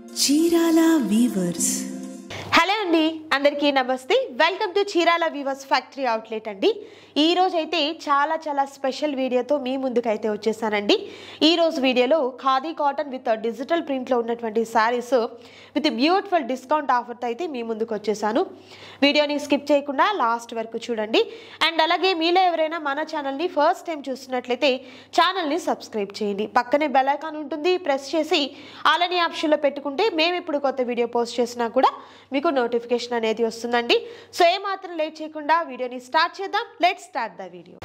Chirala weavers. Hello అండి, అందరికీ నమస్తే. Welcome to Chirala weavers factory outlet అండి. ఈ రోజు అయితే చాలా స్పెషల్ వీడియోతో మీ ముందుకైతే వచ్చేసానండి. ఈ రోజు వీడియోలో ఖాదీ కాటన్ విత్ డిజిటల్ ప్రింట్లో ఉన్నటువంటి శారీస్ విత్ బ్యూటిఫుల్ డిస్కౌంట్ ఆఫర్తో అయితే మీ ముందుకు వచ్చేసాను. వీడియోని స్కిప్ చేయకుండా లాస్ట్ వరకు చూడండి. అండ్ అలాగే మీలో ఎవరైనా మన ఛానల్ని ఫస్ట్ టైం చూస్తున్నట్లయితే ఛానల్ని సబ్స్క్రైబ్ చేయండి. పక్కనే బెల్ ఐకాన్ ఉంటుంది, ప్రెస్ చేసి ఆల్ అనే ఆప్షన్లో పెట్టుకుంటే మేము ఇప్పుడు కొత్త వీడియో పోస్ట్ చేసినా కూడా మీకు నోటిఫికేషన్ అనేది వస్తుందండి. సో ఏమాత్రం లేట్ చేయకుండా వీడియోని స్టార్ట్ చేద్దాం. Let's start the video.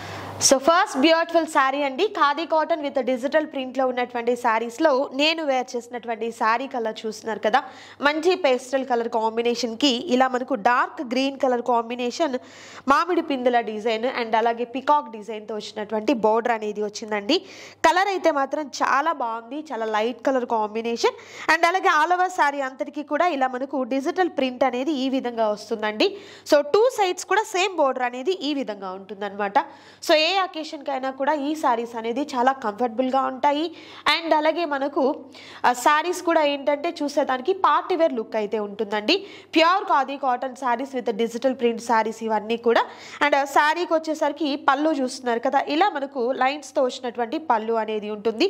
So first beautiful sari అండి, ఖాదీ కాటన్ విత్ డిజిటల్ ప్రింట్లో ఉన్నటువంటి శారీస్లో నేను వేర్ చేసినటువంటి శారీ కలర్ చూస్తున్నారు కదా, మంచి పేస్టల్ కలర్ కాంబినేషన్కి ఇలా మనకు డార్క్ గ్రీన్ కలర్ కాంబినేషన్, మామిడి పిందుల డిజైన్ అండ్ అలాగే పికాక్ డిజైన్తో వచ్చినటువంటి బోర్డర్ అనేది వచ్చిందండి. కలర్ అయితే మాత్రం చాలా బాగుంది, చాలా లైట్ కలర్ కాంబినేషన్. అండ్ అలాగే ఆల్ ఓవర్ శారీ అంతటికి కూడా ఇలా మనకు డిజిటల్ ప్రింట్ అనేది ఈ విధంగా వస్తుందండి. సో టూ సైడ్స్ కూడా సేమ్ బోర్డర్ అనేది ఈ విధంగా ఉంటుందన్నమాట. సో ఏ అకేషన్కైనా కూడా ఈ శారీస్ అనేది చాలా కంఫర్టబుల్గా ఉంటాయి. అండ్ అలాగే మనకు శారీస్ కూడా ఏంటంటే చూసేదానికి పార్టీ వేర్ లుక్ అయితే ఉంటుందండి. Pure khadi cotton saris with digital print saris ఇవన్నీ కూడా. అండ్ శారీకి వచ్చేసరికి పళ్ళు చూస్తున్నారు కదా, ఇలా మనకు లైన్స్తో వచ్చినటువంటి పళ్ళు అనేది ఉంటుంది.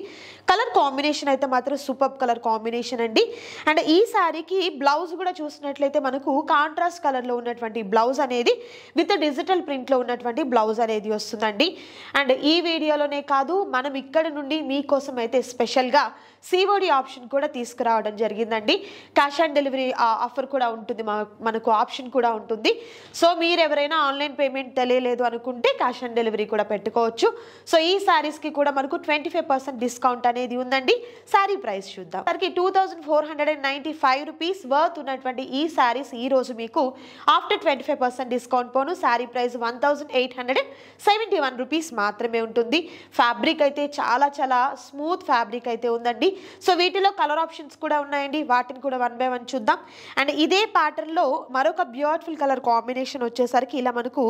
కలర్ కాంబినేషన్ అయితే మాత్రం సూపర్ కలర్ కాంబినేషన్ అండి. అండ్ ఈ శారీకి బ్లౌజ్ కూడా చూసినట్లయితే మనకు కాంట్రాస్ట్ కలర్లో ఉన్నటువంటి బ్లౌజ్ అనేది విత్ డిజిటల్ ప్రింట్లో ఉన్నటువంటి బ్లౌజ్ అనేది వస్తుందండి. అండ్ ఈ వీడియోలోనే కాదు, మనం ఇక్కడ నుండి మీకోసం అయితే స్పెషల్గా సిఓడి ఆప్షన్ కూడా తీసుకురావడం జరిగిందండి. క్యాష్ ఆన్ డెలివరీ ఆఫర్ కూడా ఉంటుంది, మనకు ఆప్షన్ కూడా ఉంటుంది. సో మీరు ఎవరైనా ఆన్లైన్ పేమెంట్ తెలియలేదు అనుకుంటే క్యాష్ ఆన్ డెలివరీ కూడా పెట్టుకోవచ్చు. సో ఈ శారీస్కి కూడా మనకు 25% డిస్కౌంట్ అనేది ఉందండి. శారీ ప్రైస్ చూద్దాం. సరికి 2495 రూపీస్ వర్త్ ఉన్నటువంటి ఈ శారీస్ ఈ రోజు మీకు ఆఫ్టర్ 25% డిస్కౌంట్ పోను శారీ ప్రైస్ 1871 రూపీస్ మాత్రమే ఉంటుంది. ఫ్యాబ్రిక్ అయితే చాలా స్మూత్ ఫ్యాబ్రిక్ అయితే ఉందండి. సో వీటిలో కలర్ ఆప్షన్స్ కూడా ఉన్నాయండి, వాటిని కూడా 1 by 1 చూద్దాం. అండ్ ఇదే ప్యాటర్న్లో మరొక బ్యూటిఫుల్ కలర్ కాంబినేషన్ వచ్చేసరికి ఇలా మనకు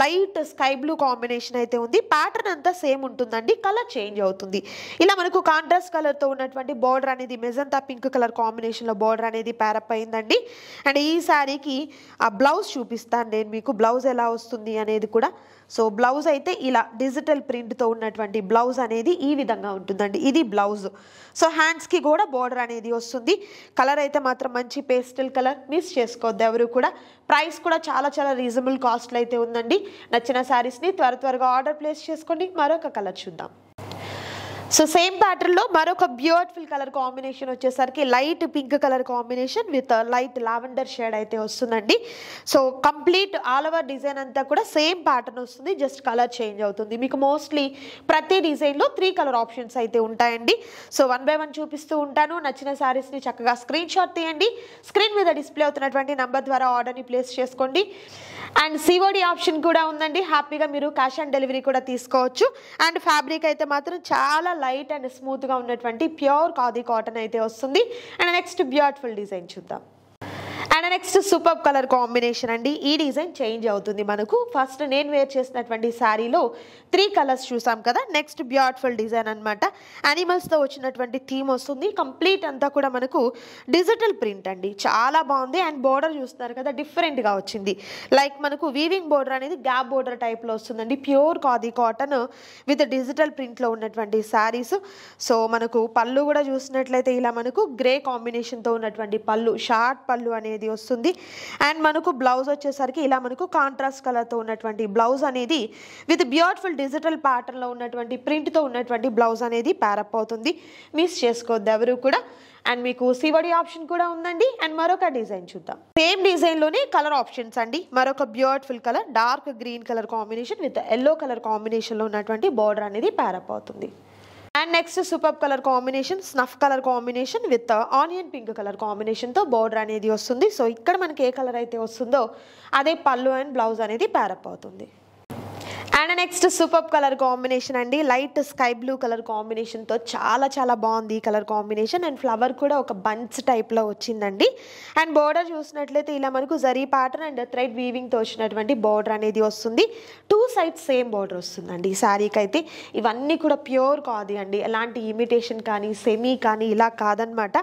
లైట్ స్కై బ్లూ కాంబినేషన్ అయితే ఉంది. ప్యాటర్న్ అంతా సేమ్ ఉంటుందండి, కలర్ చేంజ్ అవుతుంది. ఇలా మనకు కాంట్రాస్ట్ కలర్తో ఉన్నటువంటి బోర్డర్ అనేది మెజంతా పింక్ కలర్ కాంబినేషన్లో బోర్డర్ అనేది ప్యారప్ అయిందండి. అండ్ ఈ శారీకి ఆ బ్లౌజ్ చూపిస్తాను నేను మీకు, బ్లౌజ్ ఎలా వస్తుంది అనేది కూడా. సో బ్లౌజ్ అయితే ఇలా డిజిటల్ ప్రింట్తో ఉన్నటువంటి బ్లౌజ్ అనేది ఈ విధంగా ఉంటుందండి. ఇది బ్లౌజ్. సో హ్యాండ్స్కి కూడా బోర్డర్ అనేది వస్తుంది. కలర్ అయితే మాత్రం మంచి పేస్టల్ కలర్, మిస్ చేసుకోవద్దు ఎవరు కూడా. ప్రైస్ కూడా చాలా రీజనబుల్ కాస్ట్లో అయితే ఉందండి. నచ్చిన శారీస్ని త్వరగా ఆర్డర్ ప్లేస్ చేసుకోండి. మరొక కలర్ చూద్దాం. సో సేమ్ ప్యాటర్న్లో మరొక బ్యూటిఫుల్ కలర్ కాంబినేషన్ వచ్చేసరికి light pink colour combination with light lavender shade అయితే వస్తుందండి. So complete all over design అంతా కూడా సేమ్ ప్యాటర్న్ వస్తుంది, జస్ట్ కలర్ చేంజ్ అవుతుంది. మీకు మోస్ట్లీ ప్రతి డిజైన్లో 3 కలర్ ఆప్షన్స్ అయితే ఉంటాయండి. సో 1 by 1 చూపిస్తూ ఉంటాను. నచ్చిన శారీస్ని చక్కగా స్క్రీన్ షాట్ తీయండి. స్క్రీన్ మీద డిస్ప్లే అవుతున్నటువంటి నంబర్ ద్వారా ఆర్డర్ని ప్లేస్ చేసుకోండి. అండ్ సిఓడి ఆప్షన్ కూడా ఉందండి, హ్యాపీగా మీరు క్యాష్ ఆన్ డెలివరీ కూడా తీసుకోవచ్చు. అండ్ ఫ్యాబ్రిక్ అయితే మాత్రం చాలా లైట్ అండ్ స్మూత్గా ఉన్నటువంటి ప్యూర్ ఖాదీ కాటన్ అయితే వస్తుంది. అండ్ నెక్స్ట్ బ్యూటిఫుల్ డిజైన్ చూద్దాం. And next super colour combination అండి. ఈ డిజైన్ చేంజ్ అవుతుంది మనకు. ఫస్ట్ నేను వేర్ చేసినటువంటి శారీలో 3 కలర్స్ చూసాం కదా, నెక్స్ట్ బ్యూటిఫుల్ డిజైన్ అనమాట. యానిమల్స్తో వచ్చినటువంటి థీమ్ వస్తుంది. కంప్లీట్ అంతా కూడా మనకు డిజిటల్ ప్రింట్ అండి, చాలా బాగుంది. అండ్ బోర్డర్ చూస్తున్నారు కదా, డిఫరెంట్గా వచ్చింది. లైక్ మనకు వీవింగ్ బోర్డర్ అనేది గ్యాప్ బోర్డర్ టైప్లో వస్తుందండి. Pure khadi cotton with digital ప్రింట్లో ఉన్నటువంటి శారీస్. సో మనకు పళ్ళు కూడా చూసినట్లయితే ఇలా మనకు గ్రే కాంబినేషన్తో ఉన్నటువంటి పళ్ళు, షార్ట్ పళ్ళు అనేది వస్తుంది. అండ్ మనకు బ్లౌజ్ వచ్చేసరికి ఇలా మనకు కాంట్రాస్ట్ కలర్తో ఉన్నటువంటి బ్లౌజ్ అనేది విత్ బ్యూటిఫుల్ డిజిటల్ ప్యాటర్న్లో ఉన్నటువంటి ప్రింట్తో ఉన్నటువంటి బ్లౌజ్ అనేది ప్యారప్ అవుతుంది. మిస్ చేసుకోవద్దు ఎవరు కూడా. అండ్ మీకు సివడి ఆప్షన్ కూడా ఉందండి. అండ్ మరొక డిజైన్ చూద్దాం. సేమ్ డిజైన్లోనే కలర్ ఆప్షన్స్ అండి. మరొక beautiful colour dark green colour combination with yellow colour కాంబినేషన్లో ఉన్నటువంటి బోర్డర్ అనేది ప్యారప్ అవుతుంది. And next super colour combination, snuff colour combination with onion pink colour కాంబినేషన్తో బోర్డర్ అనేది వస్తుంది. సో ఇక్కడ మనకి ఏ కలర్ అయితే వస్తుందో అదే పళ్ళు అండ్ బ్లౌజ్ అనేది ప్యారప్ అవుతుంది. And next super colour combination అండి, లైట్ స్కై బ్లూ కలర్ కాంబినేషన్తో చాలా బాగుంది ఈ కలర్ కాంబినేషన్. అండ్ ఫ్లవర్ కూడా ఒక బంచ్ టైప్లో వచ్చిందండి. అండ్ బోర్డర్ చూసినట్లయితే ఇలా మనకు జరీ ప్యాటర్న్ అండ్ థ్రెడ్ వీవింగ్తో వచ్చినటువంటి బోర్డర్ అనేది వస్తుంది. 2 సైడ్స్ సేమ్ బోర్డర్ వస్తుందండి ఈ శారీకి అయితే. ఇవన్నీ కూడా ప్యూర్ ఖాదీ అండి, ఎలాంటి ఇమిటేషన్ కానీ సెమీ కానీ ఇలా కాదనమాట.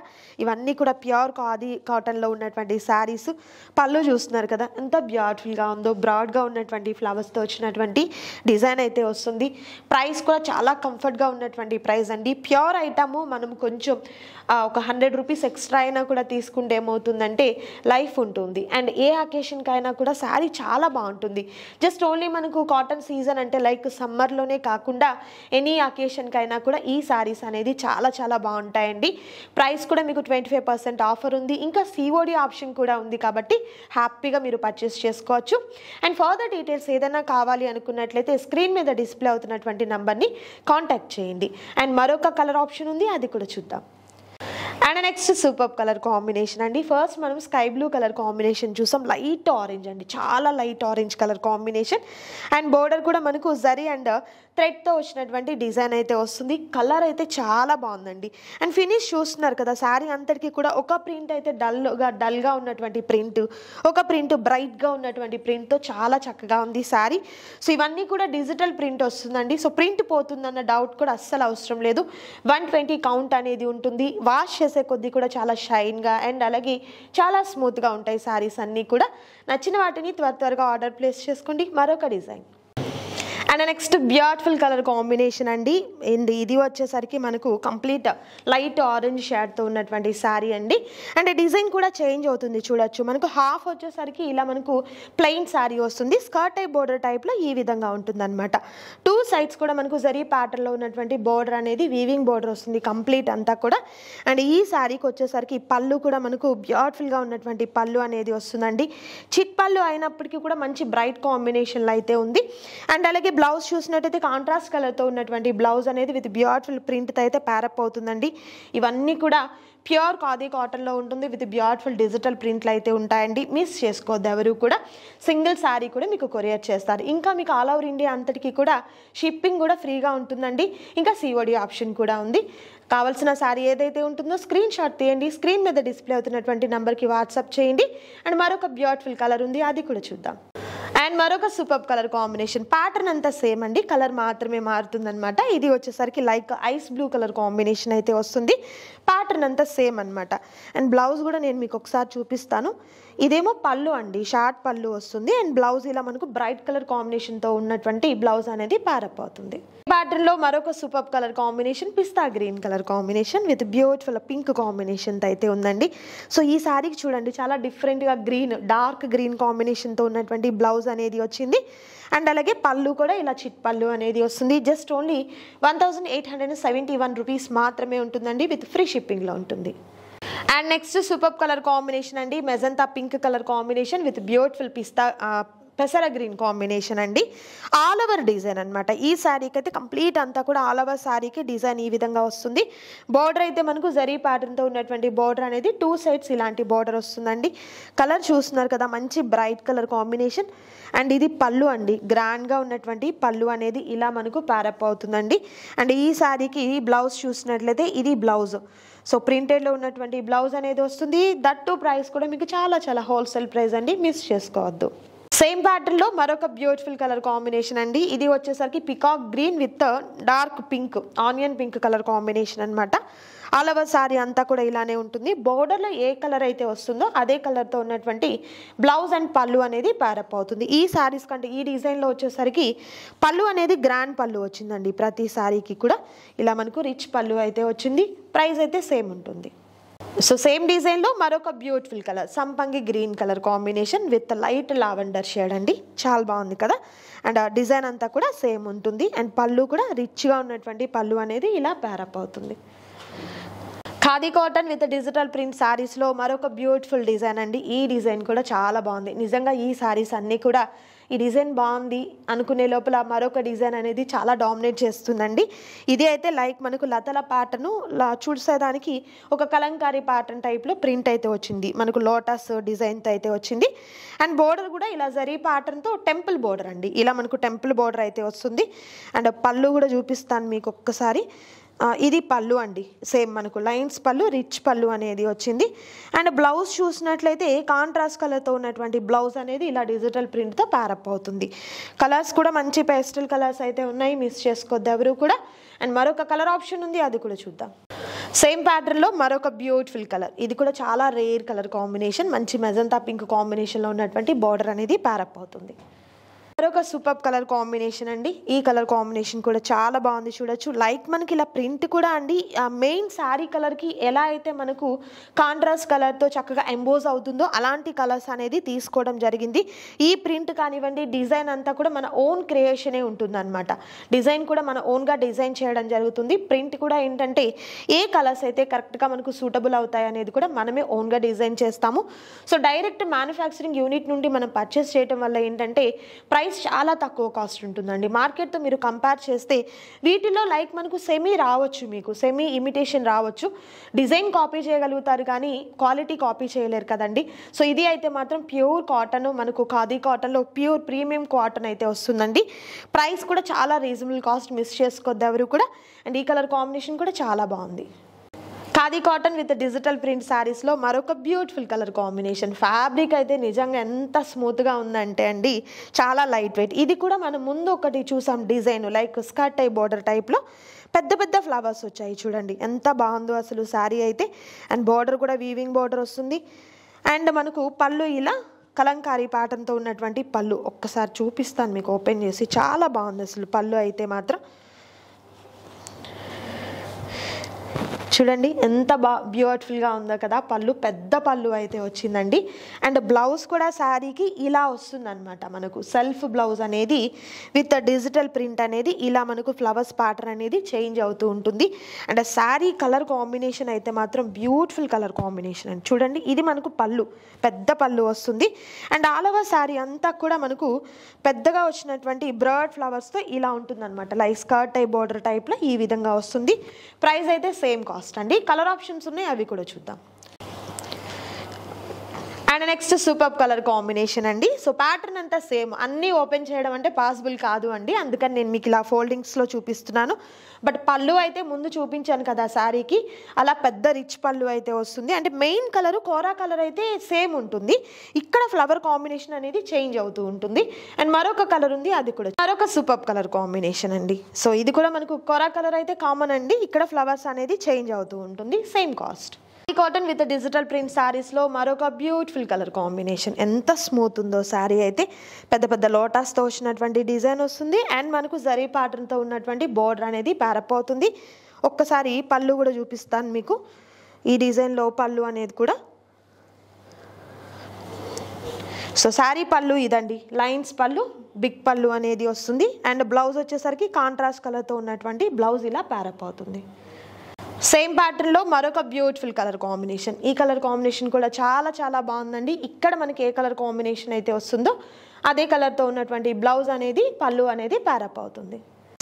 ఇవన్నీ కూడా ప్యూర్ ఖాదీ కాటన్లో ఉన్నటువంటి శారీస్. పళ్ళు చూస్తున్నారు కదా ఎంత బ్యూటిఫుల్గా ఉందో, బ్రాడ్గా ఉన్నటువంటి ఫ్లవర్స్తో వచ్చినటువంటి డిజైన్ అయితే వస్తుంది. ప్రైస్ కూడా చాలా కంఫర్ట్గా ఉన్నటువంటి ప్రైస్ అండి. ప్యూర్ ఐటమ్ మనం కొంచెం ఒక 100 రూపీస్ ఎక్స్ట్రా అయినా కూడా తీసుకుంటే ఏమవుతుందంటే లైఫ్ ఉంటుంది. అండ్ ఏ అకేషన్కి అయినా కూడా శారీ చాలా బాగుంటుంది. జస్ట్ ఓన్లీ మనకు కాటన్ సీజన్ అంటే లైక్ సమ్మర్లోనే కాకుండా ఎనీ అకేషన్కి అయినా కూడా ఈ శారీస్ అనేది చాలా బాగుంటాయండి. ప్రైస్ కూడా మీకు 25% ఆఫర్ ఉంది. ఇంకా COD ఆప్షన్ కూడా ఉంది కాబట్టి హ్యాపీగా మీరు పర్చేస్ చేసుకోవచ్చు. అండ్ ఫర్దర్ డీటెయిల్స్ ఏదైనా కావాలి అనుకున్నట్లయితే స్క్రీన్ మీద డిస్ప్లే అవుతున్నటువంటి నంబర్ని కాంటాక్ట్ చేయండి. అండ్ మరొక కలర్ ఆప్షన్ ఉంది, అది కూడా చూద్దాం. And next super colour combination అండి. ఫస్ట్ మనం స్కై బ్లూ కలర్ కాంబినేషన్ చూసాం, లైట్ ఆరెంజ్ అండి, చాలా light orange colour combination. And border కూడా మనకు జరీ అండ్ థ్రెడ్తో వచ్చినటువంటి డిజైన్ అయితే వస్తుంది. కలర్ అయితే చాలా బాగుందండి. అండ్ ఫినిష్ చూస్తున్నారు కదా, శారీ అంతటికి కూడా ఒక ప్రింట్ అయితే డల్గా ఉన్నటువంటి ప్రింట్, ఒక ప్రింట్ బ్రైట్గా ఉన్నటువంటి ప్రింట్తో చాలా చక్కగా ఉంది శారీ. సో ఇవన్నీ కూడా డిజిటల్ ప్రింట్ వస్తుందండి. సో ప్రింట్ పోతుందన్న డౌట్ కూడా అస్సలు అవసరం లేదు. 120 కౌంట్ అనేది ఉంటుంది. వాష్ చేసే కొద్దీ కూడా చాలా షైన్గా అండ్ అలాగే చాలా స్మూత్గా ఉంటాయి శారీస్ అన్నీ కూడా. నచ్చిన వాటిని త్వరగా ఆర్డర్ ప్లేస్ చేసుకోండి. మరొక design and next beautiful colour combination అండి. అండ్ ఇది వచ్చేసరికి మనకు కంప్లీట్ లైట్ ఆరెంజ్ షేడ్తో ఉన్నటువంటి శారీ అండి. అండ్ డిజైన్ కూడా చేంజ్ అవుతుంది చూడొచ్చు. మనకు హాఫ్ వచ్చేసరికి ఇలా మనకు ప్లెయిన్ శారీ వస్తుంది. స్కర్ట్ టైప్ బోర్డర్ టైప్లో ఈ విధంగా ఉంటుంది అనమాట. 2 సైడ్స్ కూడా మనకు జరీ ప్యాటర్న్లో ఉన్నటువంటి బోర్డర్ అనేది వీవింగ్ బోర్డర్ వస్తుంది కంప్లీట్ అంతా కూడా. అండ్ ఈ శారీకి వచ్చేసరికి పళ్ళు కూడా మనకు బ్యూటిఫుల్గా ఉన్నటువంటి పళ్ళు అనేది వస్తుందండి. చిట్ పళ్ళు అయినప్పటికీ కూడా మంచి బ్రైట్ కాంబినేషన్లో అయితే ఉంది. అండ్ అలాగే బ్లౌజ్ చూసినట్టయితే కాంట్రాస్ట్ కలర్తో ఉన్నటువంటి బ్లౌజ్ అనేది విత్ బ్యూటిఫుల్ ప్రింట్తో అయితే ప్యారప్ అవుతుందండి. ఇవన్నీ కూడా ప్యూర్ ఖాదీ కాటన్లో ఉంటుంది విత్ బ్యూటిఫుల్ డిజిటల్ ప్రింట్లు అయితే ఉంటాయండి. మిస్ చేసుకోవద్దు ఎవరు కూడా. సింగిల్ శారీ కూడా మీకు కొరియర్ చేస్తారు. ఇంకా మీకు ఆల్ ఓవర్ ఇండియా అంతటికి కూడా షిప్పింగ్ కూడా ఫ్రీగా ఉంటుందండి. ఇంకా COD ఆప్షన్ కూడా ఉంది. కావాల్సిన శారీ ఏదైతే ఉంటుందో స్క్రీన్ షాట్ తీయండి, స్క్రీన్ మీద డిస్ప్లే అవుతున్నటువంటి నెంబర్కి వాట్సాప్ చేయండి. అండ్ మరొక బ్యూటిఫుల్ కలర్ ఉంది, అది కూడా చూద్దాం. అండ్ మరొక సూపర్ కలర్ కాంబినేషన్, ప్యాటర్న్ అంతా సేమ్ అండి, కలర్ మాత్రమే మారుతుందన్నమాట. ఇది వచ్చేసరికి like ice blue colour combination అయితే వస్తుంది. ప్యాటర్న్ అంతా సేమ్ అనమాట. అండ్ బ్లౌజ్ కూడా నేను మీకు ఒకసారి చూపిస్తాను. ఇదేమో పళ్ళు అండి, షార్ట్ పళ్ళు వస్తుంది. అండ్ బ్లౌజ్ ఇలా మనకు బ్రైట్ కలర్ కాంబినేషన్తో ఉన్నటువంటి బ్లౌజ్ అనేది ప్యారప్ అవుతుంది. ప్యాటర్న్లో మరొక super colour combination pista green colour combination with beautiful pink combination అయితే ఉందండి. సో ఈ శారీకి చూడండి చాలా డిఫరెంట్గా గ్రీన్, డార్క్ గ్రీన్ కాంబినేషన్తో ఉన్నటువంటి బ్లౌజ్ అనేది వచ్చింది. అండ్ అలాగే పళ్ళు కూడా ఇలా చిట్ పళ్ళు అనేది వస్తుంది. జస్ట్ ఓన్లీ 1871 రూపీస్ మాత్రమే ఉంటుందండి, విత్ ఫ్రీ షిప్పింగ్లో ఉంటుంది. And next super colour combination అండి, magenta pink colour combination with beautiful పెసర గ్రీన్ కాంబినేషన్ అండి. ఆల్ ఓవర్ డిజైన్ అనమాట. ఈ శారీకి అయితే కంప్లీట్ అంతా కూడా ఆల్ ఓవర్ శారీకి డిజైన్ ఈ విధంగా వస్తుంది. బోర్డర్ అయితే మనకు జరీ ప్యాటర్న్తో ఉన్నటువంటి బోర్డర్ అనేది 2 సైడ్స్ ఇలాంటి బోర్డర్ వస్తుందండి. కలర్ చూస్తున్నారు కదా, మంచి బ్రైట్ కలర్ కాంబినేషన్. అండ్ ఇది పళ్ళు అండి, గ్రాండ్గా ఉన్నటువంటి పళ్ళు అనేది ఇలా మనకు ప్యారప్ అవుతుందండి. అండ్ ఈ శారీకి బ్లౌజ్ చూసినట్లయితే ఇది బ్లౌజ్. సో ప్రింటెడ్లో ఉన్నటువంటి బ్లౌజ్ అనేది వస్తుంది. దట్టు ప్రైస్ కూడా మీకు చాలా హోల్సేల్ ప్రైస్ అండి, మిస్ చేసుకోవద్దు. సేమ్ ప్యాటర్న్లో మరొక బ్యూటిఫుల్ కలర్ కాంబినేషన్ అండి. ఇది వచ్చేసరికి peacock green with dark pink, onion pink colour combination అనమాట. ఆల్ ఓవర్ శారీ అంతా కూడా ఇలానే ఉంటుంది. బోర్డర్లో ఏ కలర్ అయితే వస్తుందో అదే కలర్తో ఉన్నటువంటి బ్లౌజ్ అండ్ పళ్ళు అనేది ప్యారప్ అవుతుంది. ఈ శారీస్ కంటే ఈ డిజైన్లో వచ్చేసరికి పళ్ళు అనేది గ్రాండ్ పళ్ళు వచ్చిందండి. ప్రతి శారీకి కూడా ఇలా మనకు రిచ్ పళ్ళు అయితే వచ్చింది. ప్రైస్ అయితే సేమ్ ఉంటుంది. సో సేమ్ డిజైన్లో మరొక బ్యూటిఫుల్ కలర్ సంపంగి green colour combination with light lavender shade అండి. చాలా బాగుంది కదా. అండ్ డిజైన్ అంతా కూడా సేమ్ ఉంటుంది. అండ్ పళ్ళు కూడా రిచ్గా ఉన్నటువంటి పళ్ళు అనేది ఇలా ప్యారప్ అవుతుంది. Khadi cotton with digital print శారీస్లో మరొక బ్యూటిఫుల్ డిజైన్ అండి. ఈ డిజైన్ కూడా చాలా బాగుంది నిజంగా. ఈ శారీస్ అన్నీ కూడా ఈ డిజైన్ బాగుంది అనుకునే లోపల మరొక డిజైన్ అనేది చాలా డామినేట్ చేస్తుందండి. ఇది అయితే లైక్ మనకు లతల ప్యాటర్న్ చూసేదానికి ఒక కలంకారీ ప్యాటర్న్ టైప్లో ప్రింట్ అయితే వచ్చింది, మనకు లోటస్ డిజైన్తో అయితే వచ్చింది. అండ్ బోర్డర్ కూడా ఇలా జరీ ప్యాటర్న్తో టెంపుల్ బోర్డర్ అండి, ఇలా మనకు టెంపుల్ బోర్డర్ అయితే వస్తుంది. అండ్ పళ్ళు కూడా చూపిస్తాను మీకు ఒక్కసారి. ఇది పళ్ళు అండి, సేమ్ మనకు లైన్స్ పళ్ళు, రిచ్ పళ్ళు అనేది వచ్చింది. అండ్ బ్లౌజ్ చూసినట్లయితే కాంట్రాస్ట్ కలర్తో ఉన్నటువంటి బ్లౌజ్ అనేది ఇలా డిజిటల్ ప్రింట్తో ప్యారప్ అవుతుంది. కలర్స్ కూడా మంచి పేస్టల్ కలర్స్ అయితే ఉన్నాయి, మిస్ చేసుకోవద్దు ఎవరు కూడా. అండ్ మరొక కలర్ ఆప్షన్ ఉంది, అది కూడా చూద్దాం. సేమ్ ప్యాటర్న్లో మరొక బ్యూటిఫుల్ కలర్, ఇది కూడా చాలా రేర్ కలర్ కాంబినేషన్, మంచి మెజంతా పింక్ కాంబినేషన్లో ఉన్నటువంటి బార్డర్ అనేది ప్యారప్ అవుతుంది. మరొక సూపర్ కలర్ కాంబినేషన్ అండి, ఈ కలర్ కాంబినేషన్ కూడా చాలా బాగుంది చూడొచ్చు. లైక్ మనకి ఇలా ప్రింట్ కూడా అండి మెయిన్ శారీ కలర్కి ఎలా అయితే మనకు కాంట్రాస్ట్ కలర్తో చక్కగా ఎంబోజ్ అవుతుందో అలాంటి కలర్స్ అనేది తీసుకోవడం జరిగింది. ఈ ప్రింట్ కానివ్వండి, డిజైన్ అంతా కూడా మన ఓన్ క్రియేషనే ఉంటుంది అనమాట. డిజైన్ కూడా మన ఓన్గా డిజైన్ చేయడం జరుగుతుంది. ప్రింట్ కూడా ఏంటంటే ఏ కలర్స్ అయితే కరెక్ట్గా మనకు సూటబుల్ అవుతాయి అనేది కూడా మనమే ఓన్గా డిజైన్ చేస్తాము. సో డైరెక్ట్ మ్యానుఫ్యాక్చరింగ్ యూనిట్ నుండి మనం పర్చేస్ చేయడం వల్ల ఏంటంటే ప్రైస్ చాలా తక్కువ కాస్ట్ ఉంటుందండి. మార్కెట్తో మీరు కంపేర్ చేస్తే వీటిలో లైక్ మనకు సెమీ రావచ్చు, మీకు సెమీ ఇమిటేషన్ రావచ్చు, డిజైన్ కాపీ చేయగలుగుతారు కానీ క్వాలిటీ కాపీ చేయలేరు కదండి. సో ఇది అయితే మాత్రం ప్యూర్ కాటన్, మనకు ఖాదీ కాటన్లో ప్యూర్ ప్రీమియం కాటన్ అయితే వస్తుందండి. ప్రైస్ కూడా చాలా రీజనబుల్ కాస్ట్, మిస్ చేసుకోవద్దు ఎవరు కూడా. అండ్ ఈ కలర్ కాంబినేషన్ కూడా చాలా బాగుంది. Khadi cotton with digital print శారీస్లో మరొక బ్యూటిఫుల్ కలర్ కాంబినేషన్. ఫ్యాబ్రిక్ అయితే నిజంగా ఎంత స్మూత్గా ఉందంటే అండి చాలా లైట్ వెయిట్. ఇది కూడా మనం ముందు ఒకటి చూసాం design, like skirt type border టైప్లో పెద్ద పెద్ద ఫ్లవర్స్ వచ్చాయి చూడండి, ఎంత బాగుందో అసలు శారీ అయితే. అండ్ బార్డర్ కూడా వీవింగ్ బార్డర్ వస్తుంది. అండ్ మనకు పళ్ళు ఇలా కలంకారీ ప్యాటర్న్తో ఉన్నటువంటి పళ్ళు, ఒక్కసారి చూపిస్తాను మీకు ఓపెన్ చేసి, చాలా బాగుంది అసలు పళ్ళు అయితే మాత్రం. చూడండి ఎంత బ్యూటిఫుల్గా ఉందో కదా పళ్ళు, పెద్ద పళ్ళు అయితే వచ్చిందండి. అండ్ బ్లౌజ్ కూడా శారీకి ఇలా వస్తుందన్నమాట, మనకు సెల్ఫ్ బ్లౌజ్ అనేది విత్ డిజిటల్ ప్రింట్ అనేది ఇలా మనకు ఫ్లవర్స్ ప్యాటర్న్ అనేది చేంజ్ అవుతూ ఉంటుంది. అండ్ శారీ కలర్ కాంబినేషన్ అయితే మాత్రం బ్యూటిఫుల్ కలర్ కాంబినేషన్ అండి. చూడండి ఇది మనకు పళ్ళు, పెద్ద పళ్ళు వస్తుంది. అండ్ ఆల్ ఓవర్ శారీ అంతా కూడా మనకు పెద్దగా వచ్చినటువంటి బ్రడ్ ఫ్లవర్స్తో ఇలా ఉంటుందన్నమాట, లైక్ స్కర్ట్ టైప్ బోర్డర్ టైప్లో ఈ విధంగా వస్తుంది. ప్రైస్ అయితే సేమ్ కాస్ట్ అండి. కలర్ ఆప్షన్స్ ఉన్నాయి, అవి కూడా చూద్దాం. And next super colour combination అండి. సో ప్యాటర్న్ అంతా సేమ్, అన్నీ ఓపెన్ చేయడం అంటే పాసిబుల్ కాదు అండి, అందుకని నేను మీకు ఇలా ఫోల్డింగ్స్లో చూపిస్తున్నాను. బట్ పళ్ళు అయితే ముందు చూపించాను కదా శారీకి, అలా పెద్ద రిచ్ పళ్ళు అయితే వస్తుంది. అంటే మెయిన్ కలరు కోరా కలర్ అయితే సేమ్ ఉంటుంది, ఇక్కడ ఫ్లవర్ కాంబినేషన్ అనేది చేంజ్ అవుతూ ఉంటుంది. అండ్ మరొక కలర్ ఉంది, అది కూడా మరొక సూపర్ కలర్ కాంబినేషన్ అండి. సో ఇది కూడా మనకు కోరా కలర్ అయితే కామన్ అండి, ఇక్కడ ఫ్లవర్స్ అనేది చేంజ్ అవుతూ ఉంటుంది, same cost. Cotton with digital print శారీస్లో మరొక బ్యూటిఫుల్ కలర్ కాంబినేషన్, ఎంత స్మూత్ ఉందో శారీ అయితే. పెద్ద పెద్ద లోటాస్తో వచ్చినటువంటి డిజైన్ వస్తుంది. అండ్ మనకు జరీ ప్యాటర్న్తో ఉన్నటువంటి బోర్డర్ అనేది ప్యారప్ అవుతుంది. ఒక్కసారి పళ్ళు కూడా చూపిస్తాను మీకు, ఈ డిజైన్లో పళ్ళు అనేది కూడా. సో శారీ పళ్ళు ఇదండి, లైన్స్ పళ్ళు, బిగ్ పళ్ళు అనేది వస్తుంది. అండ్ బ్లౌజ్ వచ్చేసరికి కాంట్రాస్ట్ కలర్తో ఉన్నటువంటి బ్లౌజ్ ఇలా ప్యారప్ అవుతుంది. సేమ్ ప్యాటర్న్లో మరొక బ్యూటిఫుల్ కలర్ కాంబినేషన్, ఈ కలర్ కాంబినేషన్ కూడా చాలా చాలా బాగుందండి. ఇక్కడ మనకి ఏ కలర్ కాంబినేషన్ అయితే వస్తుందో అదే కలర్తో ఉన్నటువంటి బ్లౌజ్ అనేది పళ్ళు అనేది ప్యారప్ అవుతుంది.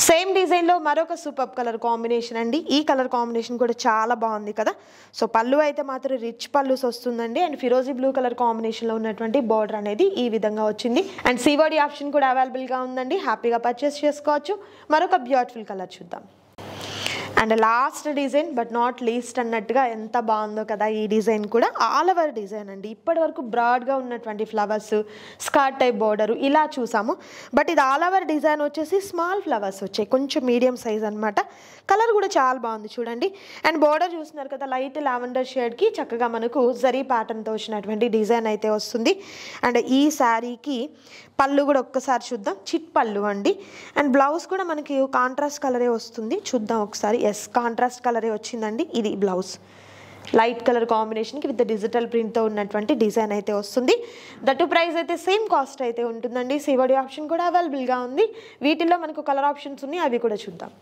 సేమ్ డిజైన్లో మరొక సూపర్ కలర్ కాంబినేషన్ అండి, ఈ కలర్ కాంబినేషన్ కూడా చాలా బాగుంది కదా. సో పళ్ళు అయితే మాత్రం రిచ్ పళ్ళుస్ వస్తుందండి. అండ్ ఫిరోజీ బ్లూ కలర్ కాంబినేషన్లో ఉన్నటువంటి బార్డర్ అనేది ఈ విధంగా వచ్చింది. అండ్ సివోడి ఆప్షన్ కూడా అవైలబుల్గా ఉందండి, హ్యాపీగా పర్చేస్ చేసుకోవచ్చు. మరొక బ్యూటిఫుల్ కలర్ చూద్దాం. And last design but not least అన్నట్టుగా ఎంత బాగుందో కదా ఈ డిజైన్ కూడా. ఆల్ ఓవర్ డిజైన్ అండి, ఇప్పటి వరకు బ్రాడ్గా ఉన్నటువంటి ఫ్లవర్స్, స్కర్ట్ టైప్ బోర్డరు ఇలా చూసాము. బట్ ఇది ఆల్ ఓవర్ డిజైన్ వచ్చేసి స్మాల్ ఫ్లవర్స్ వచ్చాయి, కొంచెం మీడియం సైజ్ అనమాట. కలర్ కూడా చాలా బాగుంది చూడండి. అండ్ బోర్డర్ చూస్తున్నారు కదా, లైట్ లావెండర్ షేడ్కి చక్కగా మనకు జరీ ప్యాటర్న్తో వచ్చినటువంటి డిజైన్ అయితే వస్తుంది. అండ్ ఈ శారీకి పళ్ళు కూడా ఒక్కసారి చూద్దాం, చిట్ పళ్ళు అండి. అండ్ బ్లౌజ్ కూడా మనకి కాంట్రాస్ట్ కలరే వస్తుంది, చూద్దాం ఒకసారి. ఎస్, కాంట్రాస్ట్ కలరే వచ్చిందండి. ఇది బ్లౌజ్ లైట్ కలర్ కాంబినేషన్కి విత్ డిజిటల్ ప్రింట్తో ఉన్నటువంటి డిజైన్ అయితే వస్తుంది. దట్టు ప్రైస్ అయితే సేమ్ కాస్ట్ అయితే ఉంటుందండి. సివోడి ఆప్షన్ కూడా అవైలబుల్గా ఉంది. వీటిల్లో మనకు కలర్ ఆప్షన్స్ ఉన్నాయి, అవి కూడా చూద్దాం.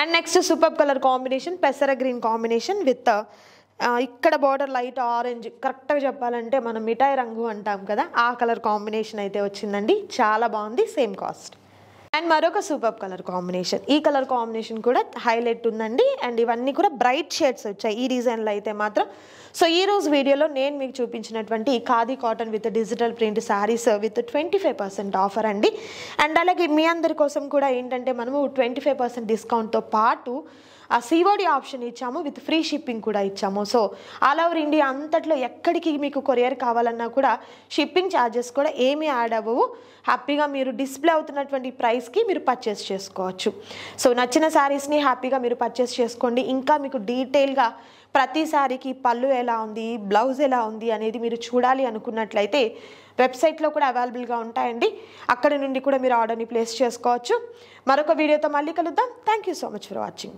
And next super colour combination, పెసర గ్రీన్ కాంబినేషన్ విత్ ఇక్కడ బార్డర్ లైట్ ఆరెంజ్, కరెక్ట్గా చెప్పాలంటే మనం మిఠాయి రంగు అంటాం కదా, ఆ కలర్ కాంబినేషన్ అయితే వచ్చిందండి. చాలా బాగుంది, సేమ్ కాస్ట్. అండ్ మరొక సూపర్ కలర్ కాంబినేషన్, ఈ కలర్ కాంబినేషన్ కూడా హైలైట్ ఉందండి. అండ్ ఇవన్నీ కూడా బ్రైట్ షేడ్స్ వచ్చాయి ఈ డిజైన్లో అయితే మాత్రం. సో ఈరోజు వీడియోలో నేను మీకు చూపించినటువంటి khadi cotton with digital print saris with 25% offer అండి. అండ్ అలాగే మీ అందరి కోసం కూడా ఏంటంటే మనము 25% డిస్కౌంట్తో పాటు ఆ COD ఆప్షన్ ఇచ్చాము, విత్ ఫ్రీ షిప్పింగ్ కూడా ఇచ్చాము. సో ఆల్ ఓవర్ ఇండియా అంతట్లో ఎక్కడికి మీకు కొరియర్ కావాలన్నా కూడా షిప్పింగ్ ఛార్జెస్ కూడా ఏమీ యాడ్ అవ్వవు. హ్యాపీగా మీరు డిస్ప్లే అవుతున్నటువంటి ప్రైస్కి మీరు పర్చేస్ చేసుకోవచ్చు. సో నచ్చిన శారీస్ని హ్యాపీగా మీరు పర్చేస్ చేసుకోండి. ఇంకా మీకు డీటెయిల్గా ప్రతి శారీకి పళ్ళు ఎలా ఉంది, బ్లౌజ్ ఎలా ఉంది అనేది మీరు చూడాలి అనుకున్నట్లయితే వెబ్సైట్లో కూడా అవైలబుల్గా ఉంటాయండి. అక్కడ నుండి కూడా మీరు ఆర్డర్ని ప్లేస్ చేసుకోవచ్చు. మరొక వీడియోతో మళ్ళీ కలుద్దాం. Thank you so much for watching.